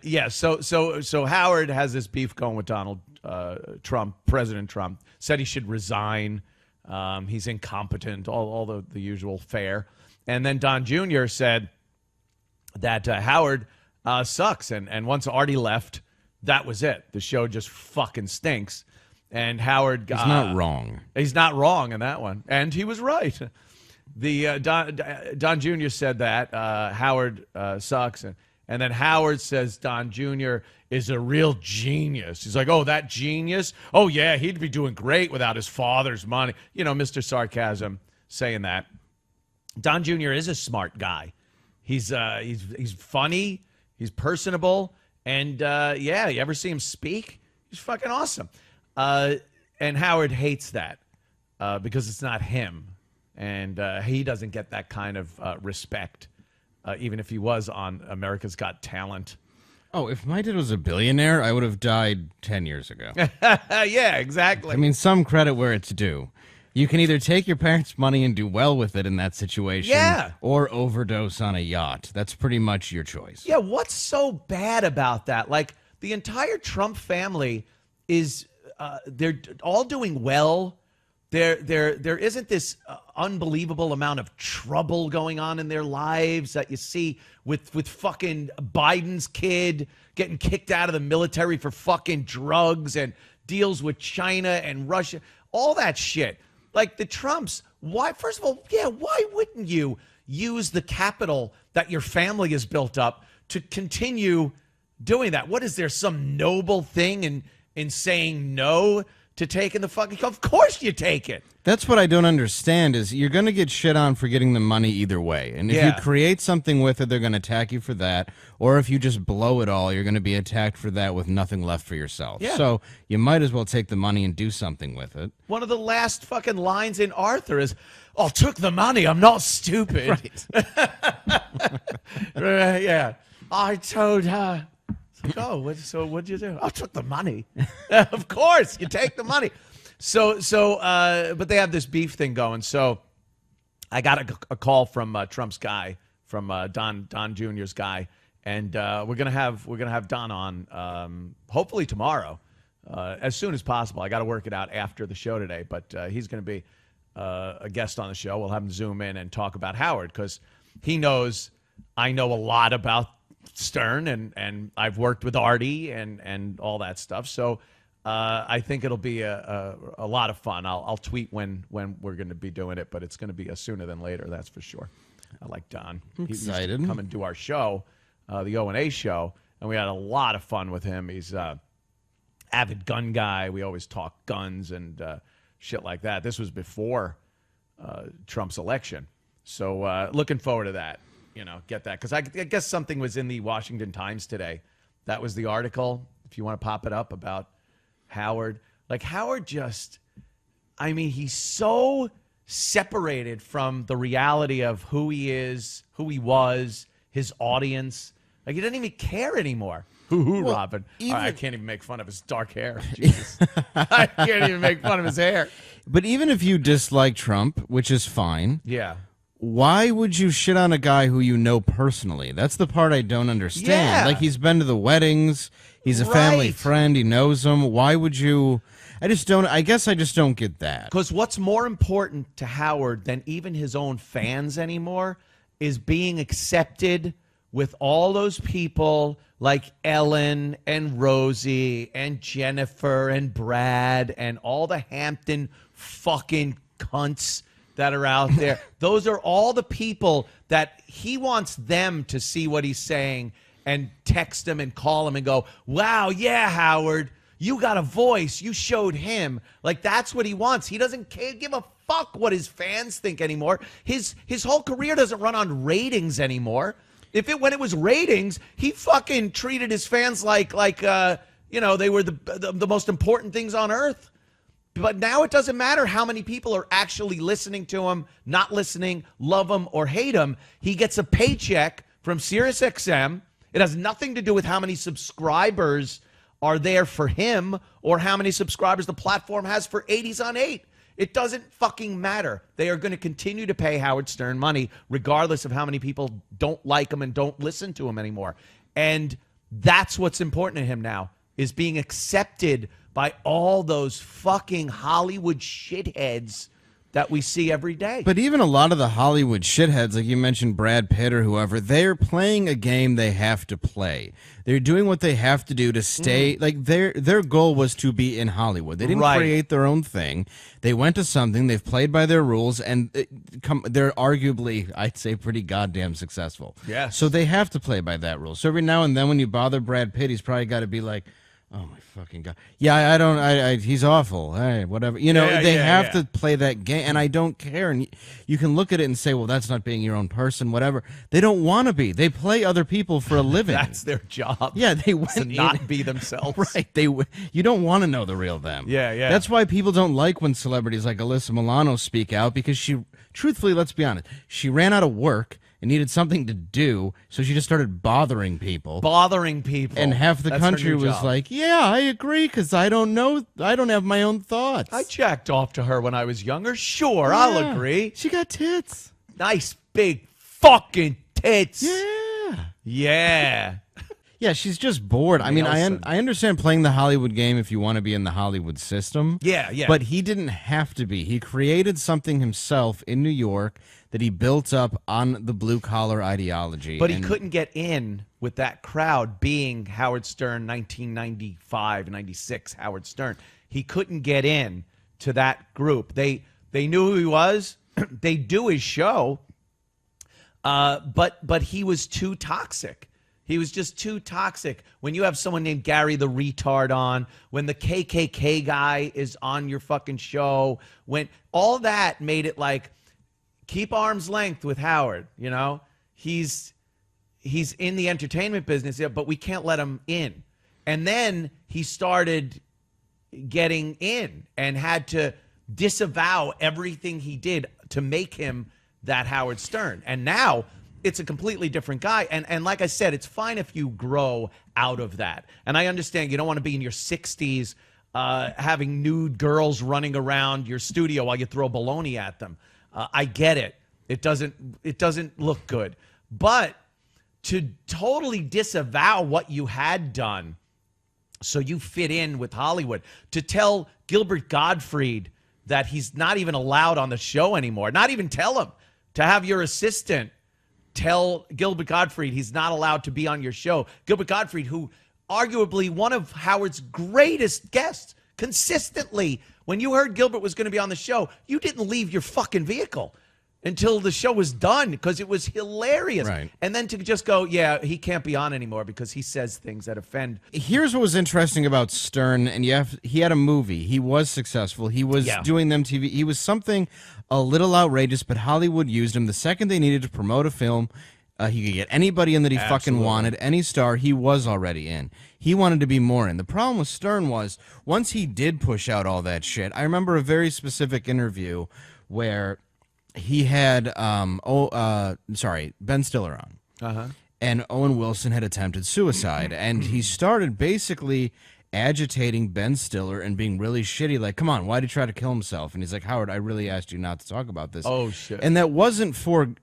Yeah, so Howard has this beef going with Donald Trump. President Trump said he should resign. He's incompetent, all the usual fare. And then Don Jr. said that Howard sucks. And once Artie left, that was it. The show just fucking stinks. And Howard... He's not wrong. He's not wrong in that one. And he was right. The Don Jr. said that Howard sucks. And then Howard says Don Jr. is a real genius. He's like, oh, that genius? Oh, yeah, he'd be doing great without his father's money. You know, Mr. Sarcasm saying that. Don Jr. is a smart guy. He's funny. He's personable. And, yeah, you ever see him speak? He's fucking awesome. And Howard hates that because it's not him. And he doesn't get that kind of respect. Even if he was on America's Got Talent. Oh, if my dad was a billionaire, I would have died 10 years ago. Yeah, exactly. I mean, some credit where it's due. You can either take your parents' money and do well with it in that situation, or overdose on a yacht. That's pretty much your choice. Yeah, what's so bad about that? Like, the entire Trump family is, they're all doing well. There isn't this unbelievable amount of trouble going on in their lives that you see with fucking Biden's kid getting kicked out of the military for fucking drugs and deals with China and Russia, all that shit. Like the Trumps, why? First of all, yeah, why wouldn't you use the capital that your family has built up to continue doing that? What is there some noble thing in saying no to taking the fucking... Of course you take it. That's what I don't understand is you're going to get shit on for getting the money either way. And if you create something with it, they're going to attack you for that. Or if you just blow it all, you're going to be attacked for that with nothing left for yourself. Yeah. So you might as well take the money and do something with it. One of the last fucking lines in Arthur is, "I took the money. I'm not stupid." Right. Yeah. I told her... Oh, so what'd you do? I took the money. Of course, you take the money. But they have this beef thing going. So I got a call from Trump's guy, from Don Jr.'s guy, and we're gonna have Don on hopefully tomorrow, as soon as possible. I got to work it out after the show today, but he's gonna be a guest on the show. We'll have him zoom in and talk about Howard because he knows I know a lot about Stern, and I've worked with Artie and all that stuff. So I think it'll be a lot of fun. I'll tweet when we're going to be doing it, but it's going to be sooner than later, that's for sure. I like Don. I'm excited. He used to come and do our show, the O&A show, and we had a lot of fun with him. He's avid gun guy. We always talk guns and shit like that. This was before Trump's election. So looking forward to that. You know, get that. Because I guess something was in the Washington Times today. That was the article, if you want to pop it up, about Howard. Like, Howard just, I mean, he's so separated from the reality of who he is, who he was, his audience. Like, he doesn't even care anymore. Well, Robin. I can't even make fun of his dark hair. Jesus. I can't even make fun of his hair. But even if you dislike Trump, which is fine. Yeah. Why would you shit on a guy who you know personally? That's the part I don't understand. Yeah. Like, he's been to the weddings. He's a family friend. He knows him. Why would you... I guess I just don't get that. Because what's more important to Howard than even his own fans anymore is being accepted with all those people like Ellen and Rosie and Jennifer and Brad and all the Hampton fucking cunts that are out there. Those are all the people that he wants them to see what he's saying and text him and call him and go, wow, yeah, Howard, you got a voice. You showed him. Like, that's what he wants. He doesn't give a fuck what his fans think anymore. His whole career doesn't run on ratings anymore. When it was ratings, he fucking treated his fans like they were the most important things on earth. But now it doesn't matter how many people are actually listening to him, not listening, love him or hate him. He gets a paycheck from SiriusXM. It has nothing to do with how many subscribers are there for him or how many subscribers the platform has for 80s on 8. It doesn't fucking matter. They are going to continue to pay Howard Stern money regardless of how many people don't like him and don't listen to him anymore. And That's what's important to him now, is being accepted by all those fucking Hollywood shitheads that we see every day. But even a lot of the Hollywood shitheads, like you mentioned Brad Pitt or whoever, they're playing a game they have to play. They're doing what they have to do to stay. Like their goal was to be in Hollywood. They didn't create their own thing. They went to something. They've played by their rules, and they're arguably, I'd say, pretty goddamn successful. Yes. So they have to play by that rule. So every now and then, when you bother Brad Pitt, he's probably got to be like, "Oh my fucking God. Yeah, I don't, he's awful. Hey, whatever." You know, they have to play that game, and I don't care. And you can look at it and say, well, that's not being your own person, whatever. They don't want to be. They play other people for a living. That's their job. Yeah, they went to not be themselves. Right. You don't want to know the real them. Yeah, yeah. That's why people don't like when celebrities like Alyssa Milano speak out, because she, truthfully, let's be honest, she ran out of work and needed something to do, so she just started bothering people. And half the country was like, yeah, I agree, because I don't have my own thoughts. I jacked off to her when I was younger. Sure, I'll agree. She got tits. Nice, big, fucking tits. Yeah. Yeah. Yeah, she's just bored. I mean, I understand playing the Hollywood game if you want to be in the Hollywood system. Yeah, yeah. But he didn't have to be. He created something himself in New York that he built up on the blue-collar ideology. But he couldn't get in with that crowd being Howard Stern, 1995, 96, Howard Stern. He couldn't get in to that group. They knew who he was. They do his show. But he was too toxic. He was just too toxic. When you have someone named Gary the Retard on, when the KKK guy is on your fucking show, when all that made it like, keep arm's length with Howard, you know? He's in the entertainment business, but we can't let him in. And then he started getting in and had to disavow everything he did to make him that Howard Stern. And now it's a completely different guy. And like I said, it's fine if you grow out of that. And I understand you don't want to be in your 60s having nude girls running around your studio while you throw baloney at them. I get it. It doesn't look good. But to totally disavow what you had done so you fit in with Hollywood, to tell Gilbert Gottfried that he's not even allowed on the show anymore, not even tell him, to have your assistant tell Gilbert Gottfried he's not allowed to be on your show. Gilbert Gottfried, who arguably one of Howard's greatest guests, consistently, when you heard Gilbert was going to be on the show, you didn't leave your fucking vehicle until the show was done because it was hilarious. Right. And then to just go, yeah, he can't be on anymore because he says things that offend. Here's what was interesting about Stern, and he had a movie. He was successful. He was doing them TV. He was something a little outrageous, but Hollywood used him. The second they needed to promote a film, he could get anybody in that he fucking wanted, any star, he was already in. He wanted to be more in. The problem with Stern was, once he did push out all that shit, I remember a very specific interview where he had Ben Stiller on. And Owen Wilson had attempted suicide, and he started basically agitating Ben Stiller and being really shitty, like, come on, why'd he try to kill himself? And he's like, Howard, I really asked you not to talk about this. Oh, shit. And that wasn't for,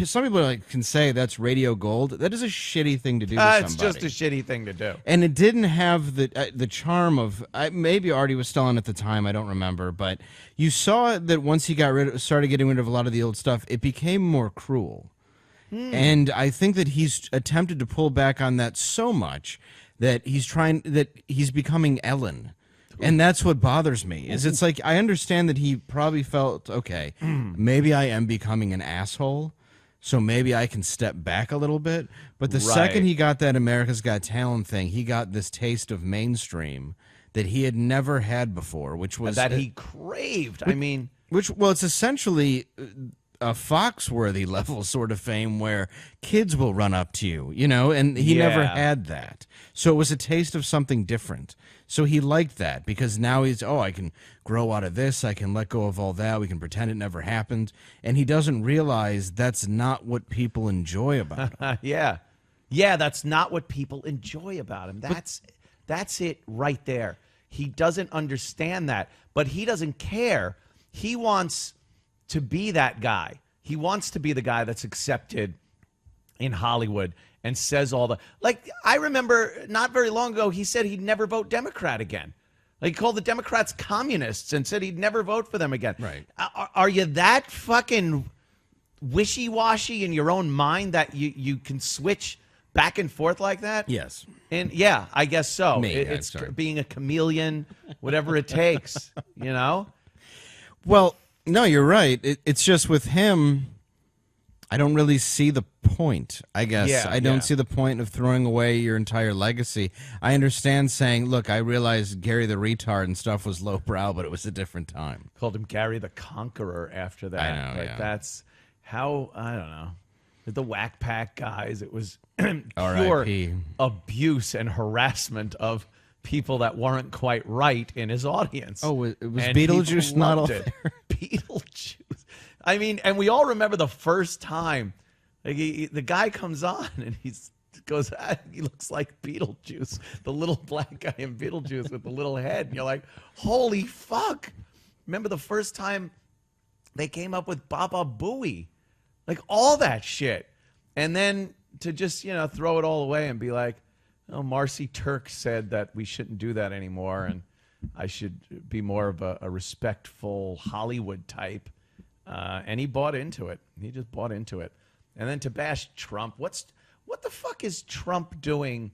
some people can say that's radio gold. That is a shitty thing to do to somebody. It's just a shitty thing to do. And it didn't have the charm of, maybe Artie was still on at the time, I don't remember, but you saw that once he started getting rid of a lot of the old stuff, it became more cruel. And I think that he's attempted to pull back on that so much that he's becoming Ellen. And that's what bothers me. It's like, I understand that he probably felt, okay, maybe I am becoming an asshole, so maybe I can step back a little bit. But the second he got that America's Got Talent thing, he got this taste of mainstream that he had never had before, which was that he craved. It's essentially a Foxworthy level sort of fame where kids will run up to you, you know, and he never had that. So it was a taste of something different. So he liked that because now he's, I can grow out of this. I can let go of all that. We can pretend it never happened. And he doesn't realize that's not what people enjoy about him. Yeah, that's not what people enjoy about him. That's it right there. He doesn't understand that, but he doesn't care. He wants to be that guy. He wants to be the guy that's accepted in Hollywood and says all the, like, I remember not very long ago, he said he'd never vote Democrat again. Like, he called the Democrats communists and said he'd never vote for them again. Right. Are you that fucking wishy-washy in your own mind that you can switch back and forth like that? Yes. And yeah, I guess so. It's sorry. being a chameleon, whatever it takes, you know? Well, no, you're right. It's just with him, I don't really see the point, I guess. Yeah, I don't yeah. see the point of throwing away your entire legacy. I understand saying, look, I realize Gary the retard and stuff was lowbrow, but it was a different time. Called him Gary the Conqueror after that. I know, Like, yeah. that's how, I don't know. The Whack Pack guys, it was pure R.I.P. abuse and harassment of people that weren't quite right in his audience. Oh, it was And Beetlejuice people not loved all it. Beetlejuice. I mean, and we all remember the first time. Like, the guy comes on and goes, he looks like Beetlejuice, the little black guy in Beetlejuice with the little head. And you're like, holy fuck. Remember the first time they came up with Baba Booey? Like, all that shit. And then to just, throw it all away and be like, oh, Marcy Turk said that we shouldn't do that anymore and I should be more of a respectful Hollywood type. And he bought into it. He just bought into it. And then to bash Trump, what the fuck is Trump doing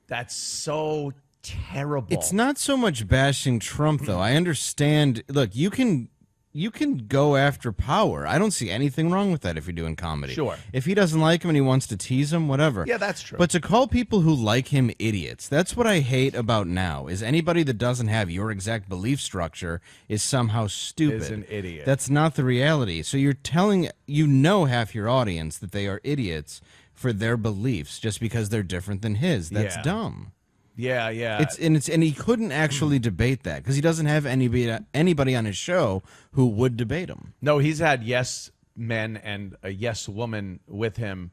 that's so terrible? It's not so much bashing Trump, though. I understand. Look, you can go after power. I don't see anything wrong with that if you're doing comedy. Sure. If he doesn't like him and he wants to tease him, whatever. Yeah, that's true. But to call people who like him idiots, that's what I hate about now, is anybody that doesn't have your exact belief structure is somehow stupid. Is an idiot. That's not the reality. So you're telling, half your audience that they are idiots for their beliefs just because they're different than his. That's Yeah. dumb. Yeah. And he couldn't actually debate that because he doesn't have anybody on his show who would debate him. No, he's had yes men and a yes woman with him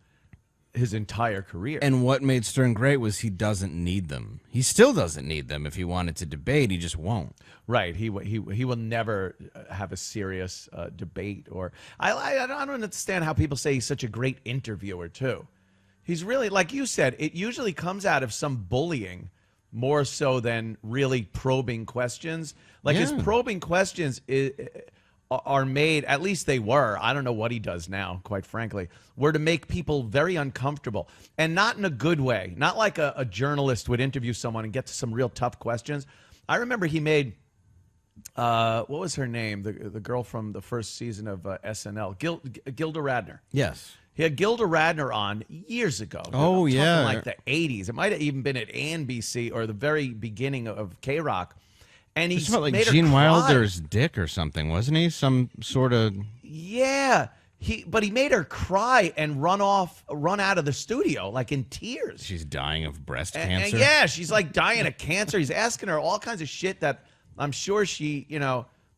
his entire career. And what made Stern great was he doesn't need them. He still doesn't need them. If he wanted to debate, he just won't. Right. He will never have a serious debate. Or I don't understand how people say he's such a great interviewer too. He's really, like you said, it usually comes out of some bullying more so than really probing questions. Like his probing questions are made, at least they were, I don't know what he does now, quite frankly, were to make people very uncomfortable. And not in a good way. Not like a journalist would interview someone and get to some real tough questions. I remember he made, what was her name? The girl from the first season of SNL, Gilda Radner. Yes. He had Gilda Radner on years ago. Oh, I'm talking yeah. like the 80s. It might have even been at NBC or the very beginning of K-Rock. And he It's about like made her Gene cry. Wilder's dick or something, wasn't he? Some sort of... Yeah. But he made her cry and run out of the studio, like in tears. She's dying of breast And cancer. yeah, she's like dying of cancer. He's asking her all kinds of shit that I'm sure she,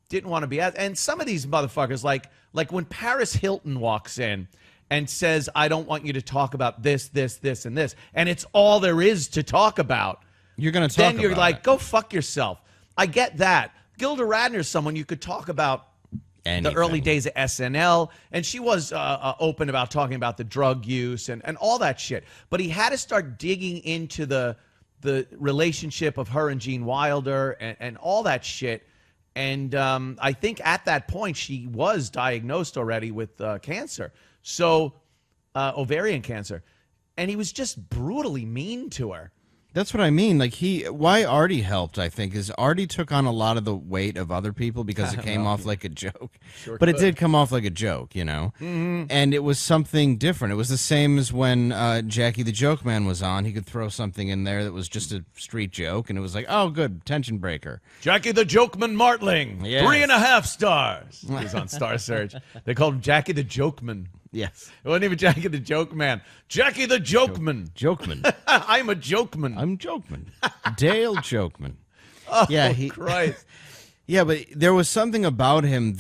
didn't want to be asked. And some of these motherfuckers, like when Paris Hilton walks in and says, I don't want you to talk about this, this, this, and this, and it's all there is to talk about. You're going to talk Then you're about like, it. go fuck yourself. I get that. Gilda Radner's someone you could talk about Anything. the early days of SNL, and she was open about talking about the drug use and all that shit. But he had to start digging into the relationship of her and Gene Wilder and all that shit. And I think at that point she was diagnosed already with cancer, so ovarian cancer, and he was just brutally mean to her. That's what I mean. Like why Artie helped, I think, is Artie took on a lot of the weight of other people because it came off like a joke. Sure but it could. did come off like a joke, Mm-hmm. And it was something different. It was the same as when Jackie the Joke Man was on. He could throw something in there that was just a street joke, and it was like, oh, good, tension breaker. Jackie the Jokeman Martling, Yes. 3.5 stars. He was on Star Search. They called him Jackie the Jokeman. Yes. It wasn't even Jackie the Joke Man. Jackie the Jokeman. Jokeman. I'm a Jokeman. I'm Jokeman. Dale Jokeman. Oh, Yeah, Christ. Yeah, but there was something about him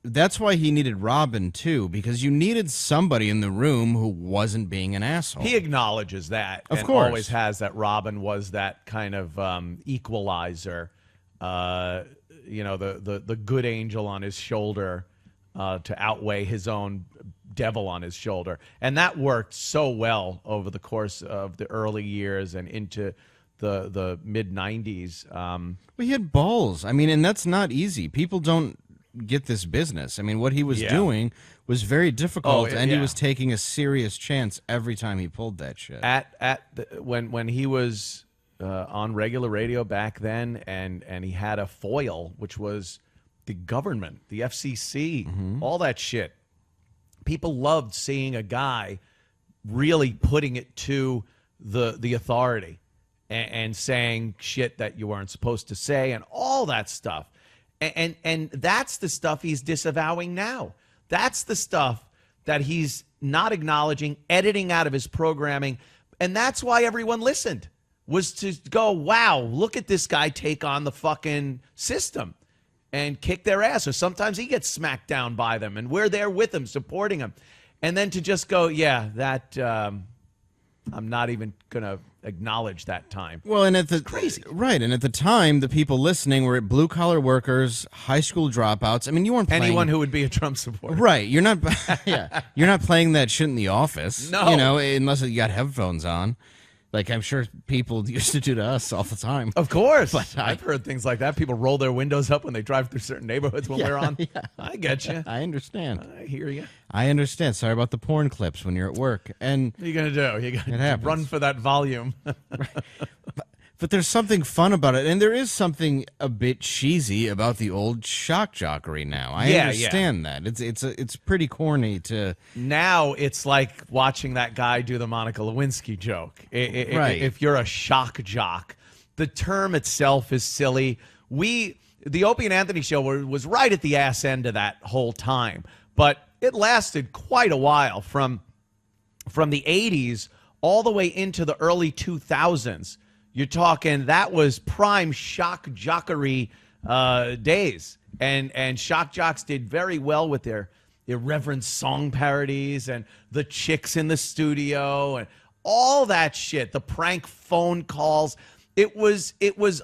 that's why he needed Robin, too, because you needed somebody in the room who wasn't being an asshole. He acknowledges that. Of and course. always has that Robin was that kind of equalizer, the good angel on his shoulder to outweigh his own devil on his shoulder. And that worked so well over the course of the early years and into the mid-90s. Well, he had balls. I mean, and that's not easy. People don't get this business. I mean, what he was doing was very difficult, and he was taking a serious chance every time he pulled that shit. When he was on regular radio back then, and he had a foil, which was the government, the FCC, all that shit. People loved seeing a guy really putting it to the authority and saying shit that you weren't supposed to say and all that stuff. And that's the stuff he's disavowing now. That's the stuff that he's not acknowledging, editing out of his programming. And that's why everyone listened, was to go, wow, look at this guy take on the fucking system and kick their ass. Or sometimes he gets smacked down by them, and we're there with him, supporting him. And then to just go, yeah, that I'm not even going to acknowledge that time. Well, and at the crazy, right, and at the time, the people listening were blue collar workers, high school dropouts. I mean, you weren't playing, anyone who would be a Trump supporter, right? You're not, you're not playing that shit in the office, no. You know, unless you got headphones on. Like I'm sure people used to do to us all the time. Of course. But I've heard things like that. People roll their windows up when they drive through certain neighborhoods when we're on. Yeah. I get you. I understand. I hear you. I understand. Sorry about the porn clips when you're at work. And what are you going to do? You got to happens. run for that volume. But there's something fun about it, and there is something a bit cheesy about the old shock jockery now. I understand that. It's pretty corny to... Now it's like watching that guy do the Monica Lewinsky joke. Right. If you're a shock jock, the term itself is silly. The Opie and Anthony show was right at the ass end of that whole time, but it lasted quite a while from the 80s all the way into the early 2000s. You're talking, that was prime shock jockery days. And shock jocks did very well with their irreverent song parodies and the chicks in the studio and all that shit, the prank phone calls. It was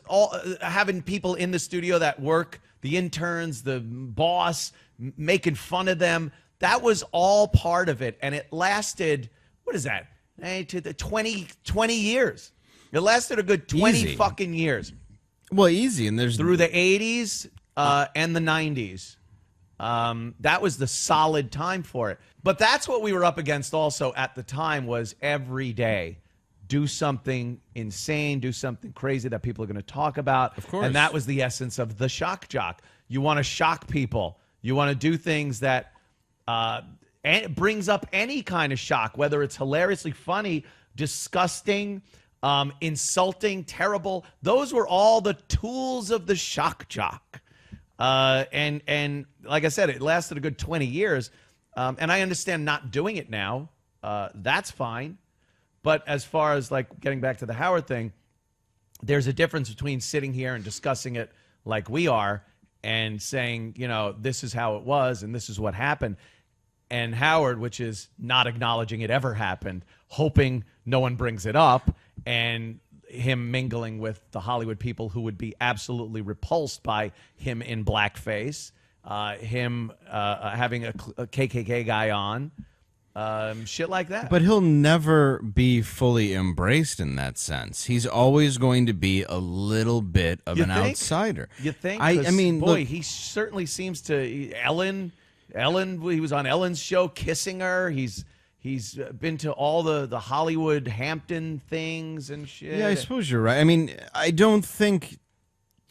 all having people in the studio that work, the interns, the boss, making fun of them. That was all part of it. And it lasted, what is that, 20 years. It lasted a good 20 fucking years. Well, easy. And there's through the 80s and the 90s. That was the solid time for it. But that's what we were up against also at the time, was every day do something insane, do something crazy that people are going to talk about. Of course. And that was the essence of the shock jock. You want to shock people. You want to do things that it brings up any kind of shock, whether it's hilariously funny, disgusting, insulting, terrible. Those were all the tools of the shock jock. And like I said, it lasted a good 20 years. And I understand not doing it now. That's fine. But as far as like getting back to the Howard thing, there's a difference between sitting here and discussing it like we are and saying, you know, this is how it was and this is what happened. And Howard, which is not acknowledging it ever happened, hoping no one brings it up, and him mingling with the Hollywood people who would be absolutely repulsed by him in blackface, him having a KKK guy on, shit like that. But he'll never be fully embraced in that sense. He's always going to be a little bit of an outsider. You think? I mean, boy, look, he certainly seems to. Ellen, he was on Ellen's show kissing her. He's been to all the Hollywood Hampton things and shit. Yeah, I suppose you're right. I mean, I don't think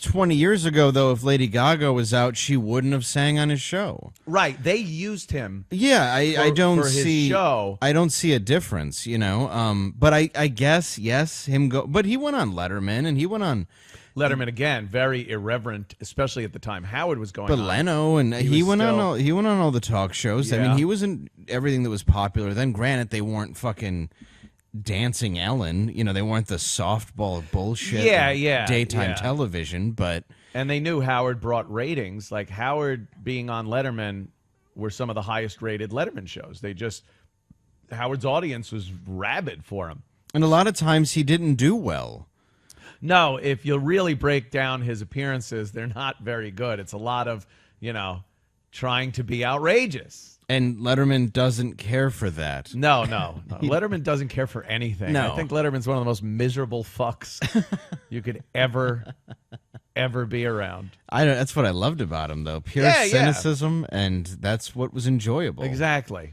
20 years ago, though, if Lady Gaga was out, she wouldn't have sang on his show. Right. They used him. Yeah, I don't for his see. Show. I don't see a difference, you know. But I guess yes, him go. But he went on Letterman, and he went on Letterman again, very irreverent, especially at the time Howard was going. But on. Leno, and he went on all the talk shows. Yeah. I mean, he was in everything that was popular. Then, granted, they weren't fucking Dancing Ellen. You know, they weren't the softball bullshit. Daytime television, but and they knew Howard brought ratings. Like Howard being on Letterman were some of the highest rated Letterman shows. Howard's audience was rabid for him. And a lot of times he didn't do well. No, if you really break down his appearances, they're not very good. It's a lot of, trying to be outrageous. And Letterman doesn't care for that. No. Letterman doesn't care for anything. No. I think Letterman's one of the most miserable fucks you could ever be around. That's what I loved about him, though. Pure Yeah, yeah. cynicism, and that's what was enjoyable. Exactly.